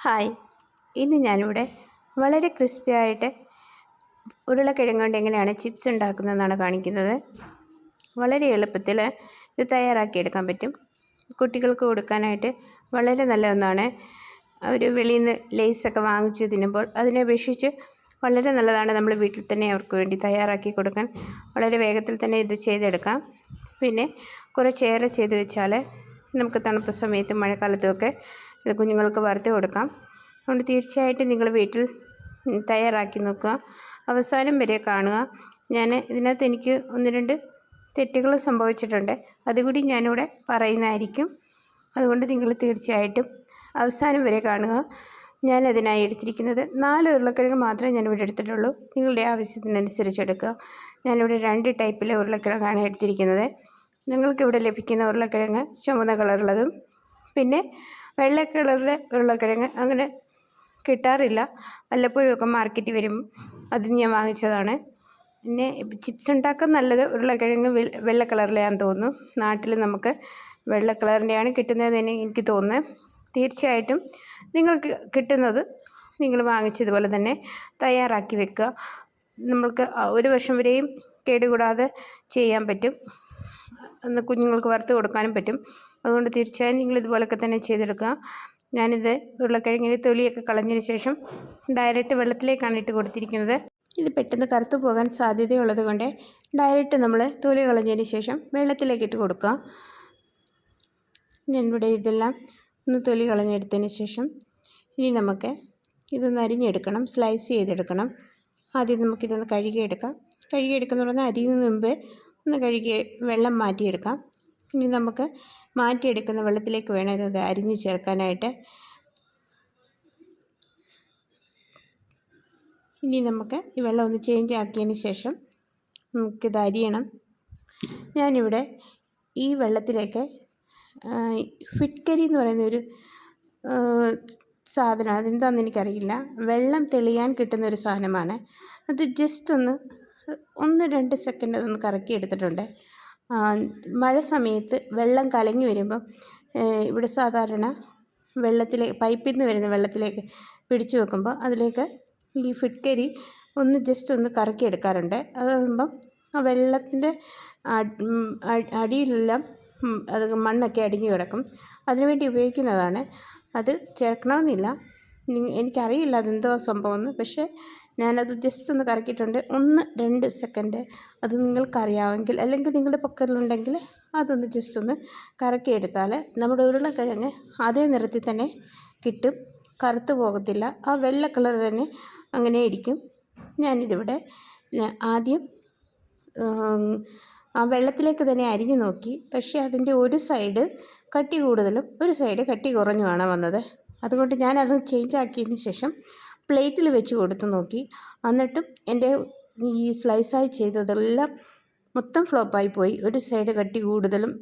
Hi, ഇന്ന് ഞാനിവിടെ വളരെ ക്രിസ്പി ആയിട്ട് ഉരുളക്കിഴങ്ങ് കൊണ്ട് എങ്ങനെയാണ് ചിപ്സ് ഉണ്ടാക്കുന്നതെന്നാണ് കാണിക്കുന്നത്. വളരെ എളുപ്പത്തിൽ ഇത് തയ്യാറാക്കിയെടുക്കാൻ പറ്റും. കുട്ടികൾക്ക് കൊടുക്കാനായിട്ട് വളരെ നല്ല ഒന്നാണ്. അവർ വെളിയിൽ നിന്ന് ലേസൊക്കെ വാങ്ങിച്ച് തിന്നുമ്പോൾ അതിനെ അപേക്ഷിച്ച് വളരെ നല്ലതാണ് നമ്മൾ വീട്ടിൽ തന്നെ അവർക്ക് വേണ്ടി തയ്യാറാക്കി കൊടുക്കാൻ. വളരെ വേഗത്തിൽ തന്നെ ഇത് ചെയ്തെടുക്കാം. പിന്നെ കുറച്ചേറെ ചെയ്ത് വെച്ചാൽ നമുക്ക് തണുപ്പ് സമയത്തും മഴക്കാലത്തുമൊക്കെ ഇത് കുഞ്ഞുങ്ങൾക്ക് വറുത്ത് കൊടുക്കാം. അതുകൊണ്ട് തീർച്ചയായിട്ടും നിങ്ങൾ വീട്ടിൽ തയ്യാറാക്കി നോക്കുക, അവസാനം വരെ കാണുക. ഇതിനകത്ത് എനിക്ക് 1-2 തെറ്റുകൾ സംഭവിച്ചിട്ടുണ്ട്, അതുകൂടി ഞാനിവിടെ പറയുന്നതായിരിക്കും. അതുകൊണ്ട് നിങ്ങൾ തീർച്ചയായിട്ടും അവസാനം വരെ കാണുക. ഞാനതിനായി എടുത്തിരിക്കുന്നത് 4 ഉരുളക്കിഴങ്ങ് മാത്രമേ ഞാനിവിടെ എടുത്തിട്ടുള്ളൂ. നിങ്ങളുടെ ആവശ്യത്തിനനുസരിച്ച് എടുക്കുക. ഞാനിവിടെ 2 ടൈപ്പിലെ ഉരുളക്കിഴങ്ങാണ് എടുത്തിരിക്കുന്നത്. നിങ്ങൾക്കിവിടെ ലഭിക്കുന്ന ഉരുളക്കിഴങ്ങ് ചുവന്ന കളറുള്ളതും പിന്നെ വെള്ള കളറിലെ ഉരുളക്കിഴങ്ങ് അങ്ങനെ കിട്ടാറില്ല. വല്ലപ്പോഴുമൊക്കെ മാർക്കറ്റിൽ വരും, അത് ഞാൻ വാങ്ങിച്ചതാണ്. പിന്നെ ചിപ്സ് ഉണ്ടാക്കാൻ നല്ലത് ഉരുളക്കിഴങ്ങ് വെള്ള കളറിലാണെന്ന് തോന്നുന്നു. നാട്ടിൽ നമുക്ക് വെള്ള കളറിൻ്റെയാണ് കിട്ടുന്നതെന്ന് എനിക്ക് തോന്നുന്നത്. തീർച്ചയായിട്ടും നിങ്ങൾക്ക് കിട്ടുന്നത് നിങ്ങൾ വാങ്ങിച്ചതുപോലെ തന്നെ തയ്യാറാക്കി വെക്കുക. നമ്മൾക്ക് 1 വർഷം വരെയും കേടുകൂടാതെ ചെയ്യാൻ പറ്റും. കുഞ്ഞുങ്ങൾക്ക് വറുത്ത് കൊടുക്കാനും പറ്റും. അതുകൊണ്ട് തീർച്ചയായും നിങ്ങൾ ഇതുപോലൊക്കെ തന്നെ ചെയ്തെടുക്കുക. ഞാനിത് ഉരുളക്കിഴങ്ങിൻ്റെ തൊലിയൊക്കെ കളഞ്ഞതിന് ശേഷം ഡയറക്റ്റ് വെള്ളത്തിലേക്കാണ് ഇട്ട് കൊടുത്തിരിക്കുന്നത്. ഇത് പെട്ടെന്ന് കറുത്തു പോകാൻ സാധ്യതയുള്ളത് കൊണ്ട് ഡയറക്റ്റ് നമ്മൾ തൊലി കളഞ്ഞതിന് ശേഷം വെള്ളത്തിലേക്ക് ഇട്ട് കൊടുക്കുക. ഞാനിവിടെ ഇതെല്ലാം ഒന്ന് തൊലി കളഞ്ഞെടുത്തതിന് ശേഷം ഇനി നമുക്ക് ഇതൊന്ന് അരിഞ്ഞെടുക്കണം, സ്ലൈസ് ചെയ്തെടുക്കണം. ആദ്യം നമുക്കിതൊന്ന് കഴുകിയെടുക്കാം. കഴുകിയെടുക്കുന്ന പറഞ്ഞാൽ അരിയുന്നതിന് മുമ്പ് ഒന്ന് കഴുകി വെള്ളം മാറ്റിയെടുക്കാം. ഇനി നമുക്ക് മാറ്റിയെടുക്കുന്ന വെള്ളത്തിലേക്ക് വേണം ഇത് അരിഞ്ഞ് ചേർക്കാനായിട്ട്. ഇനി നമുക്ക് ഈ വെള്ളം ഒന്ന് ചേഞ്ച് ആക്കിയതിന് ശേഷം നമുക്കിത് അരിയണം. ഞാനിവിടെ ഈ വെള്ളത്തിലേക്ക് ഫിറ്റ്കരി എന്ന് പറയുന്നൊരു സാധനം, അതെന്താണെന്ന് എനിക്കറിയില്ല, വെള്ളം തെളിയാൻ കിട്ടുന്നൊരു സാധനമാണ്. അത് ജസ്റ്റ് ഒന്ന് 1-2 സെക്കൻഡ് അതൊന്ന് കറക്കി എടുത്തിട്ടുണ്ട്. മഴ സമയത്ത് വെള്ളം കലങ്ങി വരുമ്പം ഇവിടെ സാധാരണ പൈപ്പിൽ നിന്ന് വരുന്ന വെള്ളത്തിലേക്ക് പിടിച്ചു വെക്കുമ്പോൾ അതിലേക്ക് ഈ ഫിറ്റ്കരി ജസ്റ്റ് ഒന്ന് കറക്കി എടുക്കാറുണ്ട്. അതാകുമ്പം ആ വെള്ളത്തിൻ്റെ അടിയിലെല്ലാം അത് മണ്ണൊക്കെ അടിഞ്ഞു കിടക്കും. അതിനുവേണ്ടി ഉപയോഗിക്കുന്നതാണ്. അത് ചേർക്കണമെന്നില്ല, എനിക്കറിയില്ല അതെന്തോ സംഭവമെന്ന്. പക്ഷേ ഞാനത് ജസ്റ്റ് ഒന്ന് കറക്കിയിട്ടുണ്ട്. 1-2 സെക്കൻഡ്. അത് നിങ്ങൾക്കറിയാമെങ്കിൽ അല്ലെങ്കിൽ നിങ്ങളുടെ പക്കലുണ്ടെങ്കിൽ അതൊന്ന് ജസ്റ്റ് ഒന്ന് കറക്കിയെടുത്താൽ നമ്മുടെ ഉരുളക്കിഴങ്ങ് അതേ നിറത്തിൽ തന്നെ കിട്ടും, കറുത്തു പോകത്തില്ല. ആ വെള്ള കളർ തന്നെ അങ്ങനെ ഇരിക്കും. ഞാനിതിവിടെ ആദ്യം ആ വെള്ളത്തിലേക്ക് തന്നെ അരിഞ്ഞു നോക്കി. പക്ഷേ അതിൻ്റെ ഒരു സൈഡ് കട്ടി കൂടുതലും ഒരു സൈഡ് കട്ടി കുറഞ്ഞുമാണ് വന്നത്. അതുകൊണ്ട് ഞാനത് ചേഞ്ച് ആക്കിയതിന് ശേഷം പ്ലേറ്റിൽ വെച്ച് കൊടുത്തു നോക്കി. എന്നിട്ടും എൻ്റെ ഈ സ്ലൈസായി ചെയ്തതെല്ലാം മൊത്തം ഫ്ലോപ്പായി പോയി. ഒരു സൈഡ് കട്ടി കൂടുതലും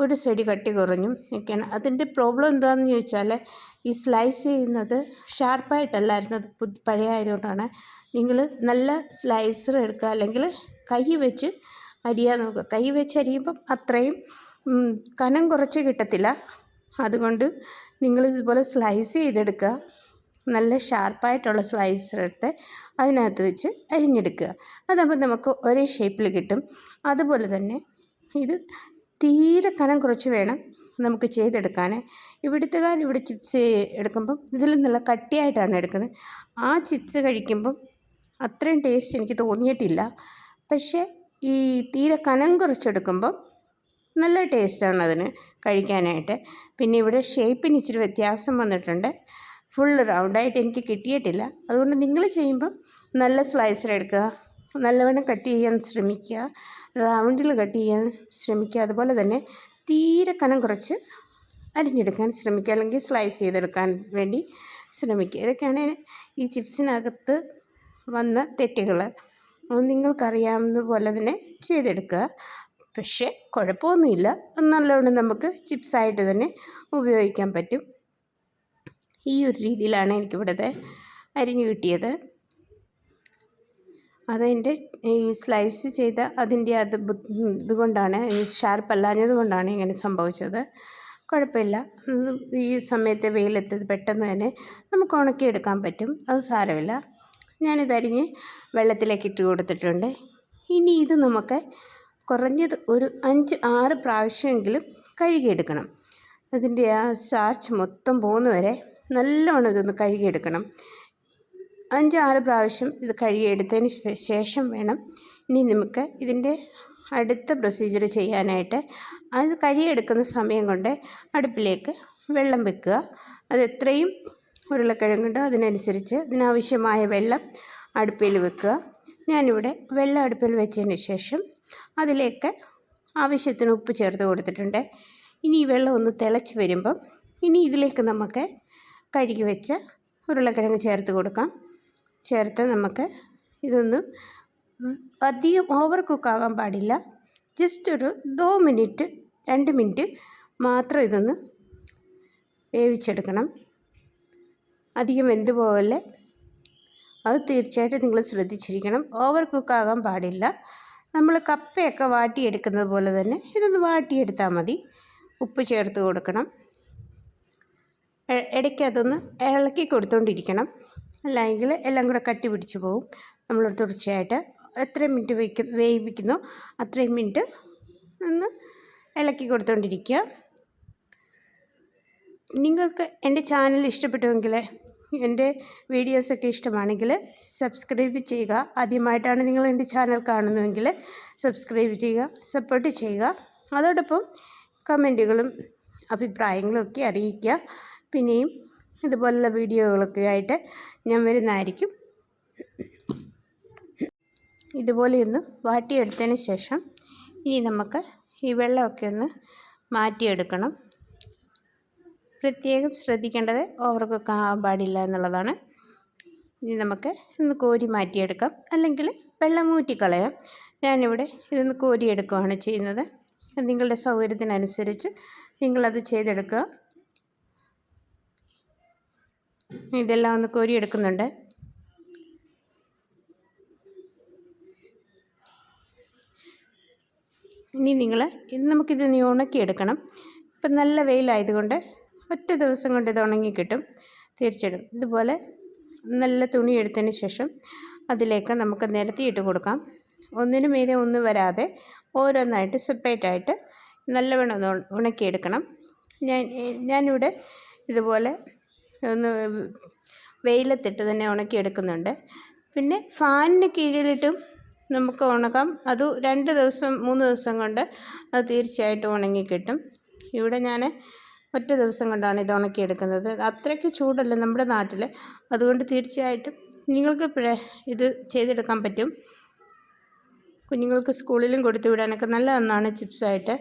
ഒരു സൈഡ് കട്ടി കുറഞ്ഞും ഒക്കെയാണ്. അതിൻ്റെ പ്രോബ്ലം എന്താണെന്ന് ചോദിച്ചാൽ ഈ സ്ലൈസ് ചെയ്യുന്നത് ഷാർപ്പായിട്ടല്ലായിരുന്നു, അത് പഴയ ആയതുകൊണ്ടാണ്. നിങ്ങൾ നല്ല സ്ലൈസർ എടുക്കുക, അല്ലെങ്കിൽ കൈ വെച്ച് അരിയാൻ നോക്കുക. കൈ വെച്ച് അരിയുമ്പം അത്രയും കനം കുറച്ച് കിട്ടത്തില്ല. അതുകൊണ്ട് നിങ്ങൾ ഇതുപോലെ സ്ലൈസ് ചെയ്തെടുക്കുക. നല്ല ഷാർപ്പായിട്ടുള്ള സ്ലൈസർ എടുത്ത് അതിനകത്ത് വെച്ച് അരിഞ്ഞെടുക്കുക. അതാകുമ്പോൾ നമുക്ക് ഒരേ ഷേപ്പിൽ കിട്ടും. അതുപോലെ തന്നെ ഇത് തീരെ കനം കുറച്ച് വേണം നമുക്ക് ചെയ്തെടുക്കാൻ. ഇവിടെ ചിപ്സ് എടുക്കുമ്പം ഇതിൽ നല്ല കട്ടിയായിട്ടാണ് എടുക്കുന്നത്. ആ ചിപ്സ് കഴിക്കുമ്പം അത്രയും ടേസ്റ്റ് എനിക്ക് തോന്നിയിട്ടില്ല. പക്ഷേ ഈ തീരെ കനം കുറച്ചെടുക്കുമ്പം നല്ല ടേസ്റ്റാണ് അതിന് കഴിക്കാനായിട്ട്. പിന്നെ ഇവിടെ ഷേപ്പിന് ഇച്ചിരി വ്യത്യാസം വന്നിട്ടുണ്ട്. ഫുൾ റൗണ്ടായിട്ട് എനിക്ക് കിട്ടിയിട്ടില്ല. അതുകൊണ്ട് നിങ്ങൾ ചെയ്യുമ്പം നല്ല സ്ലൈസർ എടുക്കുക, നല്ലവണ്ണം കട്ട് ചെയ്യാൻ ശ്രമിക്കുക, റൗണ്ടിൽ കട്ട് ചെയ്യാൻ ശ്രമിക്കുക. അതുപോലെ തന്നെ തീരെ കനം കുറച്ച് അരിഞ്ഞെടുക്കാൻ ശ്രമിക്കുക, അല്ലെങ്കിൽ സ്ലൈസ് ചെയ്തെടുക്കാൻ വേണ്ടി ശ്രമിക്കുക. ഇതൊക്കെയാണ് ഈ ചിപ്സിനകത്ത് വന്ന തെറ്റുകൾ. നിങ്ങൾക്കറിയാവുന്ന പോലെ തന്നെ ചെയ്തെടുക്കുക. പക്ഷേ കുഴപ്പമൊന്നുമില്ല, നല്ലവണ്ണം നമുക്ക് ചിപ്സായിട്ട് തന്നെ ഉപയോഗിക്കാൻ പറ്റും. ഈ ഒരു രീതിയിലാണ് എനിക്കിവിടുത്തെ അരിഞ്ഞു കിട്ടിയത്. അതെൻ്റെ ഈ സ്ലൈസ് ചെയ്ത അതിൻ്റെ ഇതുകൊണ്ടാണ്, ഷാർപ്പല്ലാഞ്ഞത് കൊണ്ടാണ് ഇങ്ങനെ സംഭവിച്ചത്. കുഴപ്പമില്ല. ഈ സമയത്ത് വെയിലത്ത് പെട്ടെന്ന് തന്നെ നമുക്ക് ഉണക്കിയെടുക്കാൻ പറ്റും. അത് സാരമില്ല. ഞാനിതരിഞ്ഞ് വെള്ളത്തിലേക്ക് ഇട്ട് കൊടുത്തിട്ടുണ്ട്. ഇനി ഇത് നമുക്ക് കുറഞ്ഞത് ഒരു 5-6 പ്രാവശ്യമെങ്കിലും കഴുകിയെടുക്കണം. അതിൻ്റെ ആ സ്റ്റാർച്ച് മൊത്തം പോകുന്ന വരെ നല്ലോണം ഇതൊന്ന് കഴുകിയെടുക്കണം. 5-6 പ്രാവശ്യം ഇത് കഴുകിയെടുത്തതിന് ശേഷം വേണം ഇനി നമുക്ക് ഇതിൻ്റെ അടുത്ത പ്രൊസീജിയർ ചെയ്യാനായിട്ട്. അത് കഴുകിയെടുക്കുന്ന സമയം കൊണ്ട് അടുപ്പിലേക്ക് വെള്ളം വെക്കുക. അത് എത്രയും ഉരുളക്കിഴങ്ങുണ്ടോ അതിനനുസരിച്ച് അതിനാവശ്യമായ വെള്ളം അടുപ്പിൽ വെക്കുക. ഞാനിവിടെ വെള്ളം അടുപ്പിൽ വെച്ചതിന് ശേഷം അതിലേക്ക് ആവശ്യത്തിന് ഉപ്പ് ചേർത്ത് കൊടുത്തിട്ടുണ്ട്. ഇനി ഈ വെള്ളം ഒന്ന് തിളച്ച് വരുമ്പം ഇനി ഇതിലേക്ക് നമുക്ക് കഴുകി വെച്ച ഉരുളക്കിഴങ്ങ് ചേർത്ത് കൊടുക്കാം. ചേർത്ത് നമുക്ക് ഇതൊന്ന് അധികം ഓവർ കുക്കാകാൻ പാടില്ല. ജസ്റ്റ് ഒരു 2 മിനിറ്റ് മാത്രം ഇതൊന്ന് വേവിച്ചെടുക്കണം. അധികം വെന്ത് പോകല്ലേ. അത് തീർച്ചയായിട്ടും നിങ്ങൾ ശ്രദ്ധിച്ചിരിക്കണം. ഓവർ കുക്കാകാൻ പാടില്ല. നമ്മൾ കപ്പയൊക്കെ വാട്ടിയെടുക്കുന്നത് പോലെ തന്നെ ഇതൊന്ന് വാട്ടിയെടുത്താൽ മതി. ഉപ്പ് ചേർത്ത് കൊടുക്കണം. ഇടയ്ക്ക് അതൊന്ന് ഇളക്കി കൊടുത്തുകൊണ്ടിരിക്കണം. അല്ലെങ്കിൽ എല്ലാം കൂടെ കട്ടി പിടിച്ച് പോകും. നമ്മൾ തുടർച്ചയായിട്ട് എത്രയും മിനിറ്റ് വേവിക്കുന്നോ അത്രയും മിനിറ്റ് ഒന്ന് ഇളക്കി കൊടുത്തുകൊണ്ടിരിക്കുക. നിങ്ങൾക്ക് എൻ്റെ ചാനൽ ഇഷ്ടപ്പെട്ടുവെങ്കിൽ, എൻ്റെ വീഡിയോസൊക്കെ ഇഷ്ടമാണെങ്കിൽ സബ്സ്ക്രൈബ് ചെയ്യുക. ആദ്യമായിട്ടാണ് നിങ്ങൾ എൻ്റെ ചാനൽ കാണുന്നതെങ്കിൽ സബ്സ്ക്രൈബ് ചെയ്യുക, സപ്പോർട്ട് ചെയ്യുക. അതോടൊപ്പം കമൻറ്റുകളും അഭിപ്രായങ്ങളും ഒക്കെ അറിയിക്കുക. പിന്നെയും ഇതുപോലുള്ള വീഡിയോകളൊക്കെ ആയിട്ട് ഞാൻ വരുന്നതായിരിക്കും. ഇതുപോലെയൊന്ന് വാട്ടിയെടുത്തതിന് ശേഷം ഇനി നമുക്ക് ഈ വെള്ളമൊക്കെ ഒന്ന് മാറ്റിയെടുക്കണം. പ്രത്യേകം ശ്രദ്ധിക്കേണ്ടത് ഓവർ കുക്കാകാൻ പാടില്ല എന്നുള്ളതാണ്. ഇനി നമുക്ക് ഇന്ന് കോരി മാറ്റിയെടുക്കാം, അല്ലെങ്കിൽ വെള്ളം ഊറ്റിക്കളയാം. ഞാനിവിടെ ഇതൊന്ന് കോരിയെടുക്കുകയാണ് ചെയ്യുന്നത്. നിങ്ങളുടെ സൗകര്യത്തിനനുസരിച്ച് നിങ്ങളത് ചെയ്തെടുക്കുക. ഇതെല്ലാം ഒന്ന് കോരിയെടുക്കുന്നുണ്ട്. ഇനി നമുക്കിത് ഉണക്കിയെടുക്കണം. ഇപ്പം നല്ല വെയിലായതുകൊണ്ട് ഒറ്റ ദിവസം കൊണ്ട് ഇത് ഉണങ്ങി കിട്ടും തീർച്ചയായിട്ടും. ഇതുപോലെ നല്ല തുണി എടുത്തതിന് ശേഷം അതിലേക്ക് നമുക്ക് നിരത്തിയിട്ട് കൊടുക്കാം. ഒന്നിനു മീതെ ഒന്നും വരാതെ ഓരോന്നായിട്ട് സെപ്പറേറ്റായിട്ട് നല്ലവണ്ണം ഉണക്കിയെടുക്കണം. ഞാനിവിടെ ഇതുപോലെ ഒന്ന് വെയിലത്തിട്ട് തന്നെ ഉണക്കിയെടുക്കുന്നുണ്ട്. പിന്നെ ഫാനിന് കീഴിലിട്ടും നമുക്ക് ഉണക്കാം. അത് 2 ദിവസം 3 ദിവസം കൊണ്ട് അത് തീർച്ചയായിട്ടും ഉണങ്ങിക്കിട്ടും. ഇവിടെ ഞാൻ ഒറ്റ ദിവസം കൊണ്ടാണ് ഇത് ഉണക്കിയെടുക്കുന്നത്. അത്രയ്ക്ക് ചൂടല്ല നമ്മുടെ നാട്ടിൽ. അതുകൊണ്ട് തീർച്ചയായിട്ടും നിങ്ങൾക്ക് ഇത് ചെയ്തെടുക്കാൻ പറ്റും. കുഞ്ഞുങ്ങൾക്ക് സ്കൂളിലും കൊടുത്തു വിടാനൊക്കെ നല്ല ഒന്നാണ് ചിപ്സായിട്ട്.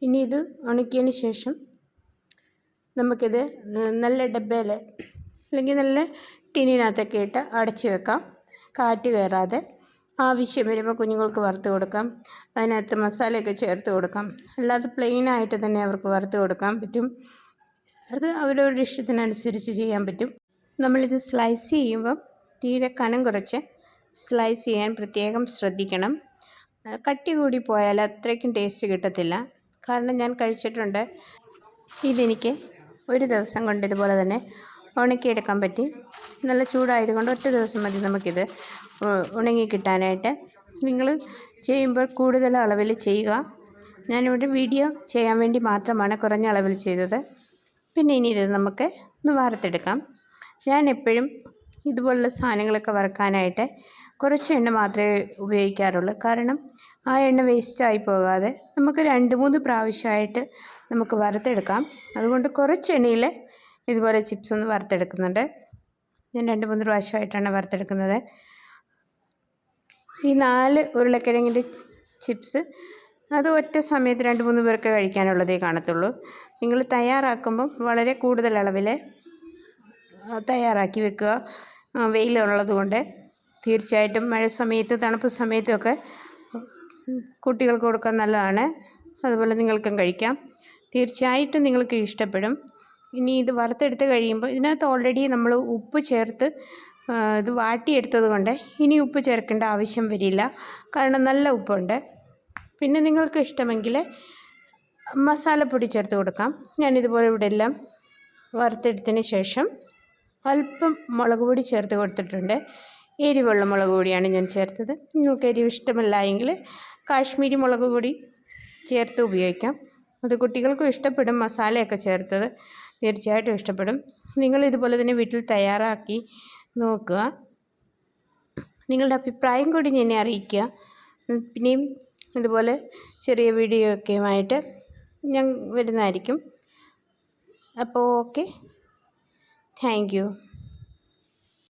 ഇനി ഇത് ഉണക്കിയതിന് ശേഷം നമുക്കിത് നല്ല ഡബ്ബയിൽ അല്ലെങ്കിൽ നല്ല ടിന്നിനകത്തൊക്കെ ഇട്ട് അടച്ച് വെക്കാം, കാറ്റ് കയറാതെ. ആവശ്യം വരുമ്പോൾ കുഞ്ഞുങ്ങൾക്ക് വറുത്ത് കൊടുക്കാം. അതിനകത്ത് മസാലയൊക്കെ ചേർത്ത് കൊടുക്കാം. അല്ലാതെ പ്ലെയിനായിട്ട് തന്നെ അവർക്ക് വറുത്ത് കൊടുക്കാൻ പറ്റും. അത് അവരവരുടെ ഇഷ്ടത്തിനനുസരിച്ച് ചെയ്യാൻ പറ്റും. നമ്മളിത് സ്ലൈസ് ചെയ്യുമ്പം തീരെ കനം കുറച്ച് സ്ലൈസ് ചെയ്യാൻ പ്രത്യേകം ശ്രദ്ധിക്കണം. കട്ടി കൂടി പോയാൽ അത്രയ്ക്കും ടേസ്റ്റ് കിട്ടത്തില്ല. കാരണം ഞാൻ കഴിച്ചിട്ടുണ്ട്. ഇതെനിക്ക് ഒരു ദിവസം കൊണ്ട് ഇതുപോലെ തന്നെ ഉണക്കിയെടുക്കാൻ പറ്റി. നല്ല ചൂടായതുകൊണ്ട് ഒറ്റ ദിവസം മതി നമുക്കിത് ഉണങ്ങി കിട്ടാനായിട്ട്. നിങ്ങൾ ചെയ്യുമ്പോൾ കൂടുതൽ അളവിൽ ചെയ്യുക. ഞാനിവിടെ വീഡിയോ ചെയ്യാൻ വേണ്ടി മാത്രമാണ് കുറഞ്ഞ അളവിൽ ചെയ്തത്. പിന്നെ ഇനി ഇത് നമുക്ക് ഒന്ന് വറുത്തെടുക്കാം. ഞാൻ എപ്പോഴും ഇതുപോലുള്ള സാധനങ്ങളൊക്കെ വറുക്കാനായിട്ട് കുറച്ച് എണ്ണ മാത്രമേ ഉപയോഗിക്കാറുള്ളൂ. കാരണം ആ എണ്ണ വേസ്റ്റായി പോകാതെ നമുക്ക് 2-3 പ്രാവശ്യമായിട്ട് നമുക്ക് വറുത്തെടുക്കാം. അതുകൊണ്ട് കുറച്ച് എണ്ണയിൽ ഇതുപോലെ ചിപ്സ് ഒന്ന് വറുത്തെടുക്കുന്നുണ്ട്. ഞാൻ 2-3 പ്രാവശ്യമായിട്ടാണ് വറുത്തെടുക്കുന്നത്. ഈ 4 ഉരുളക്കിഴങ്ങിൻ്റെ ചിപ്സ് അത് ഒറ്റ സമയത്ത് 2-3 പേർക്ക് കഴിക്കാനുള്ളതേ കാണത്തുള്ളൂ. നിങ്ങൾ തയ്യാറാക്കുമ്പം വളരെ കൂടുതൽ അളവിൽ തയ്യാറാക്കി വെക്കുക. വെയിലുള്ളത് കൊണ്ട് തീർച്ചയായിട്ടും മഴ സമയത്ത് തണുപ്പ് സമയത്തൊക്കെ കുട്ടികൾക്ക് കൊടുക്കാൻ നല്ലതാണ്. അതുപോലെ നിങ്ങൾക്കും കഴിക്കാം. തീർച്ചയായിട്ടും നിങ്ങൾക്ക് ഇഷ്ടപ്പെടും. ഇനി ഇത് വറുത്തെടുത്ത് കഴിയുമ്പോൾ ഇതിനകത്ത് ഓൾറെഡി നമ്മൾ ഉപ്പ് ചേർത്ത് ഇത് വാട്ടിയെടുത്തത് കൊണ്ട് ഇനി ഉപ്പ് ചേർക്കേണ്ട ആവശ്യം വരില്ല, കാരണം നല്ല ഉപ്പുണ്ട്. പിന്നെ നിങ്ങൾക്ക് ഇഷ്ടമെങ്കിൽ മസാലപ്പൊടി ചേർത്ത് കൊടുക്കാം. ഞാനിതുപോലെ ഇവിടെ എല്ലാം വറുത്തെടുത്തതിന് ശേഷം അല്പം മുളക് പൊടി ചേർത്ത് കൊടുത്തിട്ടുണ്ട്. എരിവുള്ള മുളക് പൊടിയാണ് ഞാൻ ചേർത്തത്. നിങ്ങൾക്ക് എരിവ് ഇഷ്ടമല്ല എങ്കിൽ കാശ്മീരി മുളക് പൊടി ചേർത്ത് ഉപയോഗിക്കാം. അത് കുട്ടികൾക്കും ഇഷ്ടപ്പെടും. മസാലയൊക്കെ ചേർത്തത് തീർച്ചയായിട്ടും ഇഷ്ടപ്പെടും. നിങ്ങൾ ഇതുപോലെ തന്നെ വീട്ടിൽ തയ്യാറാക്കി നോക്കുക. നിങ്ങളുടെ അഭിപ്രായം കൂടി എന്നെ അറിയിക്കുക. പിന്നെയും ഇതുപോലെ ചെറിയ വീഡിയോ ഒക്കെയുമായിട്ട് ഞാൻ വരുന്നതായിരിക്കും. അപ്പോൾ ഓക്കെ, താങ്ക് യു.